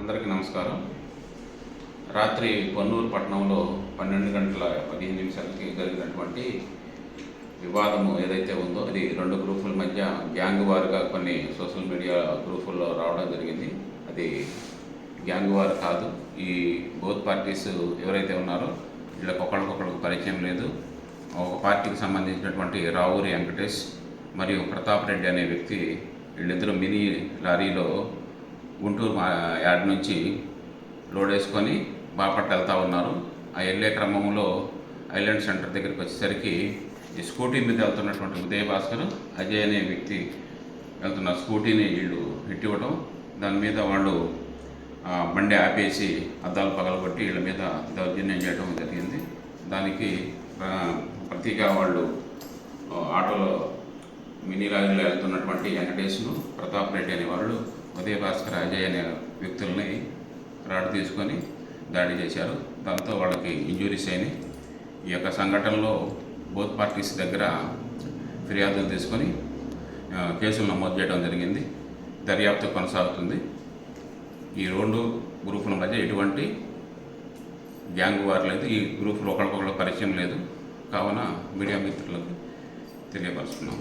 అందరికీ నమస్కారం. రాత్రి పొన్నూరు పట్టణంలో 12:15 జరిగినటువంటి వివాదము ఏదైతే ఉందో అది రెండు గ్రూపుల మధ్య గ్యాంగ్ వారుగా కొన్ని సోషల్ మీడియా గ్రూపుల్లో రావడం జరిగింది. అది గ్యాంగ్ వారు కాదు. ఈ బోత్ పార్టీస్ ఎవరైతే ఉన్నారో వీళ్ళకి ఒకరికొకరికి పరిచయం లేదు. ఒక పార్టీకి సంబంధించినటువంటి రావూరి వెంకటేష్ మరియు ప్రతాప్ రెడ్డి అనే వ్యక్తి వీళ్ళిద్దరూ మినీ లారీలో గుంటూరు యార్డ్ నుంచి లోడ్ వేసుకొని బాపట్ల వెళ్తూ ఉన్నారు. ఆ వెళ్ళే క్రమంలో ఐలాండ్ సెంటర్ దగ్గరికి వచ్చేసరికి ఈ స్కూటీ మీద వెళ్తున్నటువంటి ఉదయ్ భాస్కర్, అజయ్ అనే వ్యక్తి వెళ్తున్న స్కూటీని వీళ్ళు ఇవ్వడం, దాని మీద వాళ్ళు బండి ఆపేసి అద్దాలు పగలగొట్టి వీళ్ళ మీద దౌర్జన్యం చేయడం జరిగింది. దానికి ప్రతిగా వాళ్ళు ఆటోలో మినీ లారీలో వెళ్తున్నటువంటి వెంకటేష్ను, ప్రతాప్ రెడ్డి అనే వాళ్ళు ఉదయ్ భాస్కర్, అజయ్ అనే వ్యక్తుల్ని రాడ్ తీసుకొని దాడి చేశారు. దాంతో వాళ్ళకి ఇంజురీస్ అయినాయి. ఈ యొక్క సంఘటనలో బోత్ పార్టీస్ దగ్గర ఫిర్యాదులు తీసుకొని కేసులు నమోదు చేయడం జరిగింది. దర్యాప్తు కొనసాగుతుంది. ఈ రెండు గ్రూపుల మధ్య ఎటువంటి గ్యాంగ్ వార్ లేదు. ఈ గ్రూపులు ఒకరికొకరు పరిచయం లేదు. కావున మీడియా మిత్రులకు తెలియపరుస్తున్నాం.